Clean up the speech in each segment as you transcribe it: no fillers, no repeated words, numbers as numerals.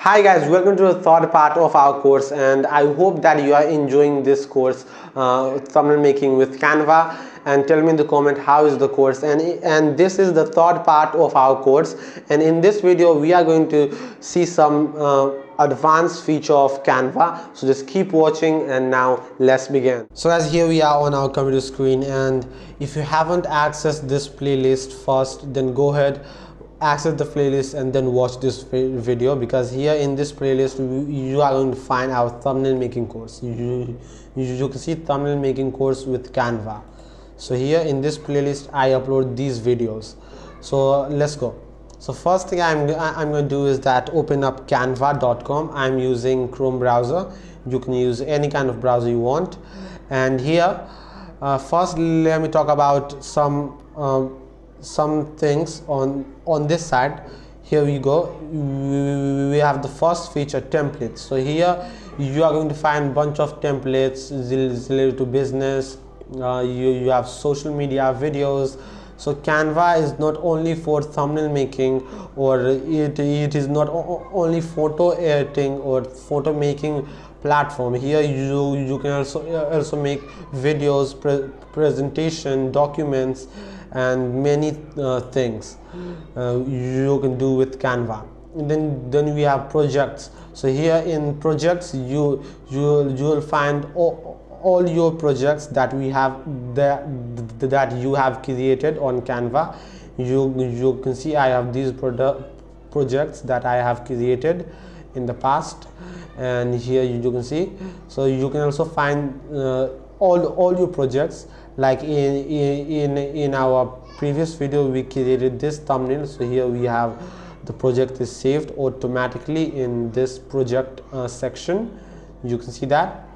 Hi guys, welcome to the third part of our course, and I hope that you are enjoying this course, thumbnail making with Canva. And tell me in the comment how is the course. And this is the third part of our course, and in this video we are going to see some advanced feature of Canva. So just keep watching, and now let's begin. So as here we are on our computer screen, and if you haven't accessed this playlist first, then go ahead, access the playlist and then watch this video, because here in this playlist you are going to find our thumbnail making course. You can see thumbnail making course with Canva. So here in this playlist I upload these videos. So let's go. So first thing I'm going to do is that open up canva.com. I'm using Chrome browser. You can use any kind of browser you want. And here first let me talk about some things on this side. Here we go. We have the first feature, templates. So here you are going to find bunch of templates related to business. You have social media, videos. So Canva is not only for thumbnail making, or it is not only photo editing or photo making platform. Here you can also make videos, presentation, documents, and many things you can do with Canva. And then we have projects. So here in projects you will find all your projects that we have that you have created on Canva. You can see I have these projects that I have created in the past, and here you can see. So you can also find all your projects. Like in our previous video we created this thumbnail. So here we have the project is saved automatically in this project section. You can see that.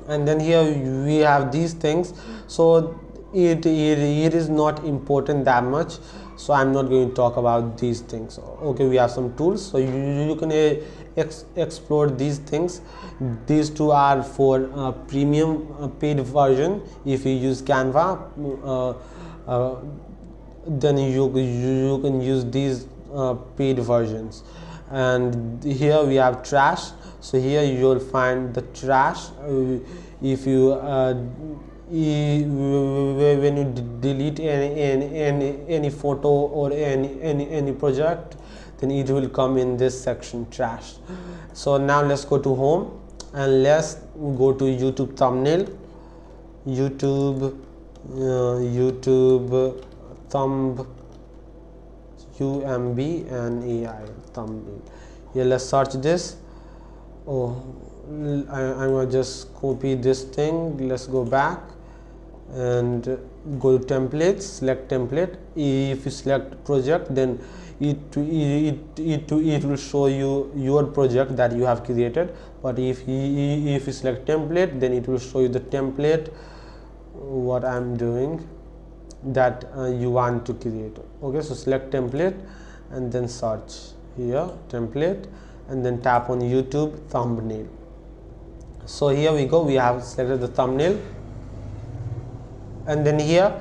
And then here we have these things. So it is not important that much, so I'm not going to talk about these things. Okay, we have some tools, so you can explore these things. These two are for premium paid version. If you use Canva, then you can use these paid versions. And here we have trash. So here you will find the trash. If you when you delete any photo or any project, then it will come in this section, trash. So now let's go to home and let's go to YouTube thumbnail. YouTube thumb UMB and AI thumbnail. Here let's search this. I'm gonna just copy this thing. Let's go back and go to templates, select template. If you select project, then it will show you your project that you have created. But if you select template, then it will show you the template what I'm doing that you want to create. Okay, so select template and then search here template, and then tap on YouTube thumbnail. So here we go, we have selected the thumbnail, and then here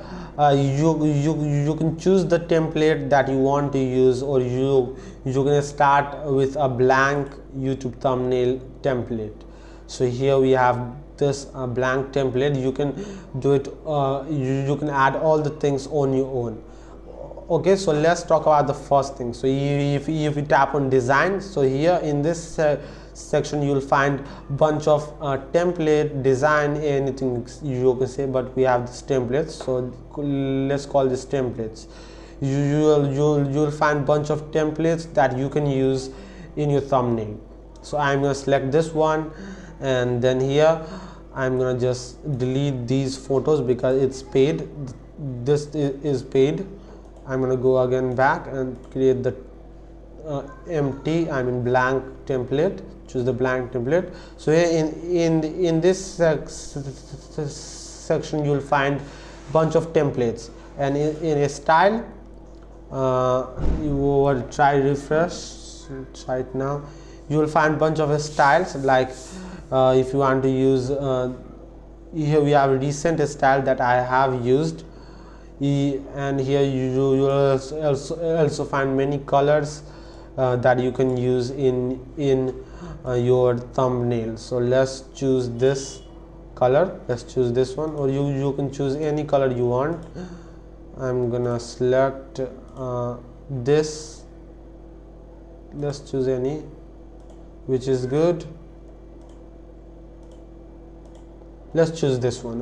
you can choose the template that you want to use, or you can start with a blank YouTube thumbnail template. So here we have this blank template. You can do it, you can add all the things on your own. Okay, so let's talk about the first thing. So if you tap on design, so here in this section you will find bunch of template, design, anything you can say, but we have this templates. So let's call this templates. You'll find bunch of templates that you can use in your thumbnail. So I'm going to select this one, and then here I'm going to just delete these photos because it's paid. This is paid. I'm going to go again back and create the empty, blank template. Choose the blank template. So here in this section you'll find bunch of templates, and in a style you will try refresh right now. You will find bunch of styles. Like if you want to use here we have a recent style that I have used, and here you will also find many colors that you can use in your thumbnail. So let's choose this color, let's choose this one, or you can choose any color you want. I'm gonna select this, let's choose any which is good. Let's choose this one.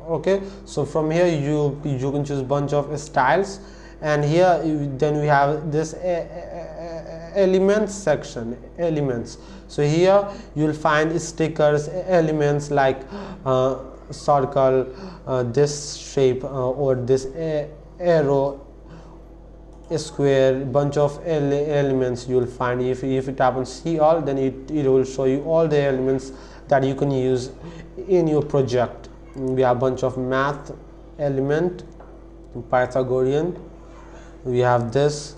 Okay, so from here you can choose bunch of styles, and here then we have this elements section, elements. So here you'll find stickers, elements like circle, this shape, or this arrow, square, bunch of elements you'll find. If you tap on see all, then it will show you all the elements that you can use in your project. We have a bunch of math element, Pythagorean, we have this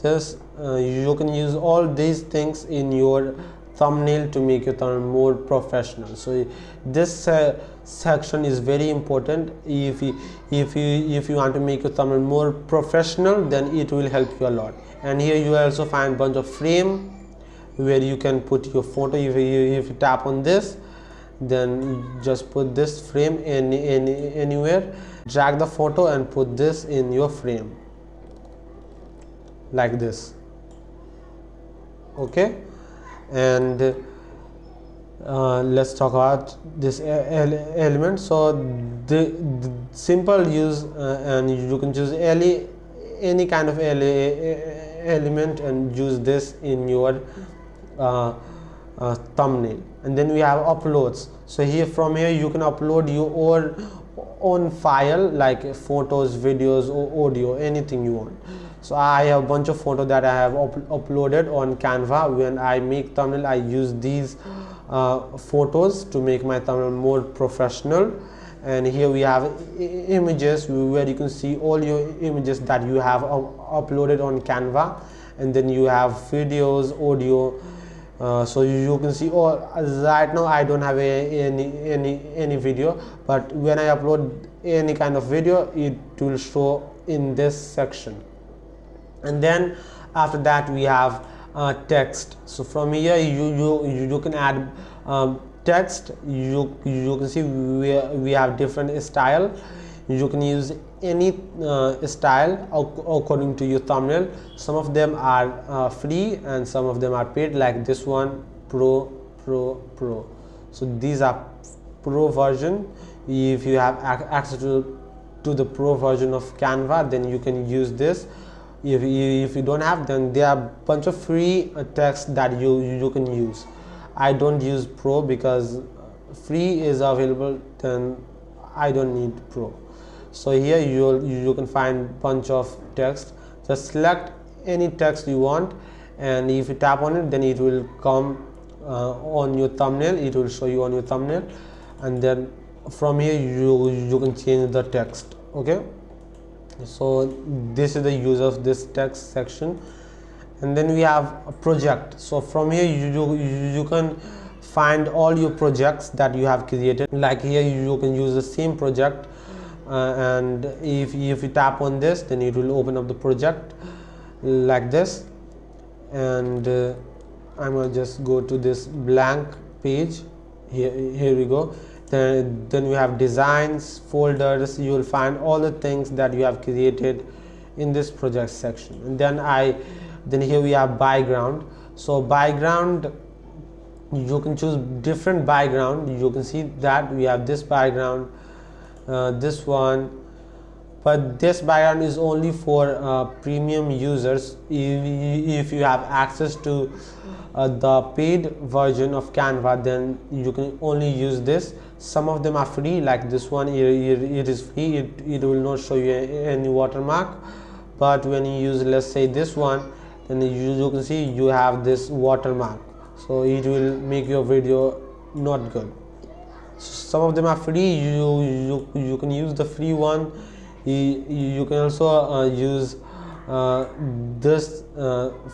you can use all these things in your thumbnail to make your thumbnail more professional. So this section is very important. If you want to make your thumbnail more professional, then it will help you a lot. And here you also find bunch of frame where you can put your photo. If you tap on this, then just put this frame anywhere, drag the photo and put this in your frame like this. Okay, and let's talk about this element. So the simple use, and you can choose any kind of element and use this in your thumbnail. And then we have uploads. So here, from here you can upload your own file like photos, videos, or audio, anything you want. So I have a bunch of photos that I have uploaded on Canva. When I make thumbnail, I use these photos to make my thumbnail more professional. And here we have images where you can see all your images that you have uploaded on Canva. And then you have videos, audio. So you can see all. Right now I don't have any video, but when I upload any kind of video, it will show in this section. And then after that we have text. So from here you can add text. You can see we have different style. You can use any style according to your thumbnail. Some of them are free and some of them are paid, like this one, pro. So these are pro version. If you have access to the pro version of Canva, then you can use this. If you don't have, then there are a bunch of free text that you can use. I don't use pro because free is available, then I don't need pro. So here you can find bunch of text. Just select any text you want, and if you tap on it, then it will come on your thumbnail. It will show you on your thumbnail, and then from here you can change the text. Okay, so this is the use of this text section. And then we have a project. So from here you can find all your projects that you have created. Like here you can use the same project, and if you tap on this, then it will open up the project like this. And I'm gonna just go to this blank page. Here we go. Then we have designs, folders. You will find all the things that you have created in this project section. And then here we have background. So background, you can choose different background. You can see that we have this background, this one, but this background is only for premium users. If you have access to the paid version of Canva, then you can only use this. Some of them are free, like this one. It is free. It will not show you any watermark, but when you use, let's say, this one, then you can see you have this watermark, so it will make your video not good. Some of them are free. You can use the free one. You can also use this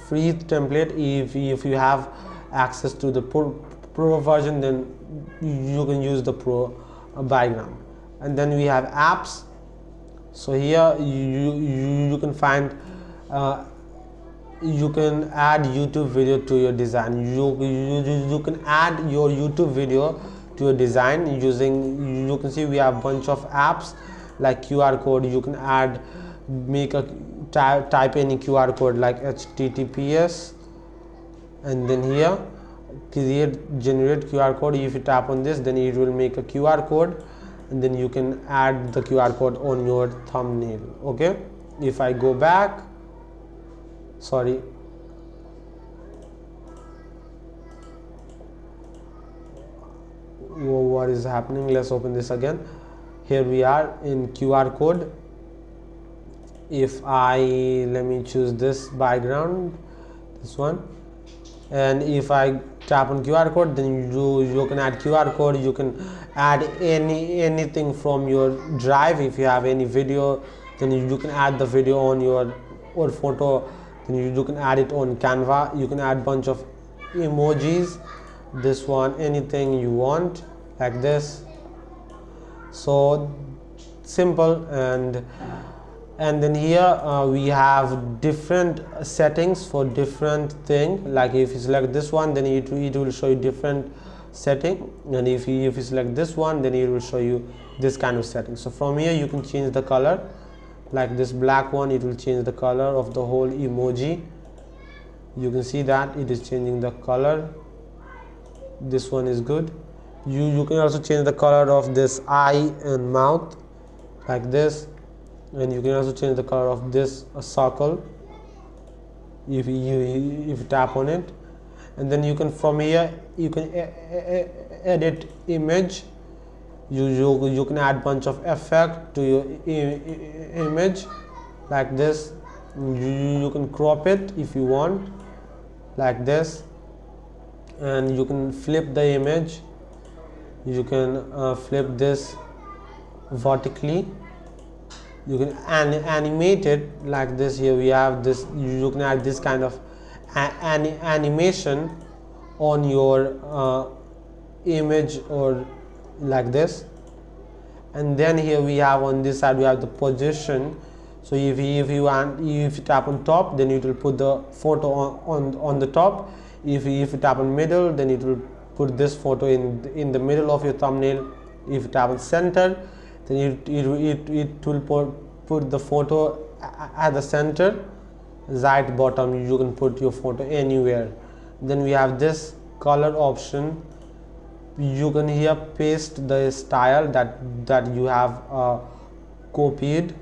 free template. If you have access to the pro version, then you can use the pro background. And then we have apps. So here you can find you can add YouTube video to your design. You can add your YouTube video to your design using, you can see we have a bunch of apps like QR code. You can add, make a type any QR code like HTTPS, and then here generate QR code. If you tap on this, then it will make a QR code, and then you can add the QR code on your thumbnail. Okay, if I go back, sorry, what is happening, let's open this again. Here we are in QR code. If I, let me choose this background, this one, and if I tap on QR code, then you can add QR code. You can add anything from your drive. If you have any video, then you can add the video on your, or photo, then you can add it on Canva. You can add bunch of emojis, this one, anything you want, like this. So simple. And then here we have different settings for different thing. Like if you select this one, then it will show you different setting, and if you select this one, then it will show you this kind of setting. So from here you can change the color, like this black one, it will change the color of the whole emoji. You can see that it is changing the color. This one is good. You can also change the color of this eye and mouth, like this. And you can also change the color of this circle if you tap on it. And then you can, from here you can edit image. You can add bunch of effect to your image, like this. You can crop it if you want, like this. And you can flip the image. You can flip this vertically. You can animate it like this. Here we have this, you can add this kind of animation on your image, or like this. And then here we have, on this side we have the position. So if you tap on top, then it will put the photo on the top. If you tap on middle, then it will put this photo in the middle of your thumbnail. If you tap on center, then it will put the photo at the center. Right bottom, you can put your photo anywhere. Then we have this color option. You can here paste the style that you have copied.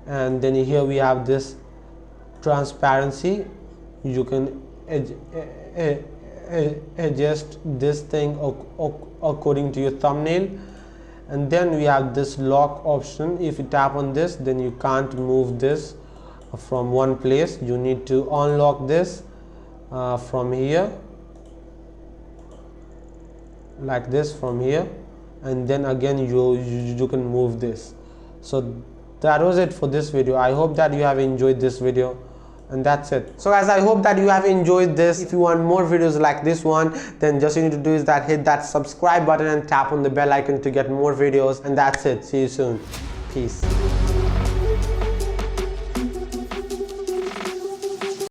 And then here we have this transparency. You can adjust this thing according to your thumbnail. And then we have this lock option. If you tap on this, then you can't move this from one place. You need to unlock this from here, like this, from here, and then again you can move this. So that was it for this video. I hope that you have enjoyed this video, and that's it. So guys, I hope that you have enjoyed this. If you want more videos like this one, then just you need to do is that hit that subscribe button and tap on the bell icon to get more videos, and that's it. See you soon. Peace.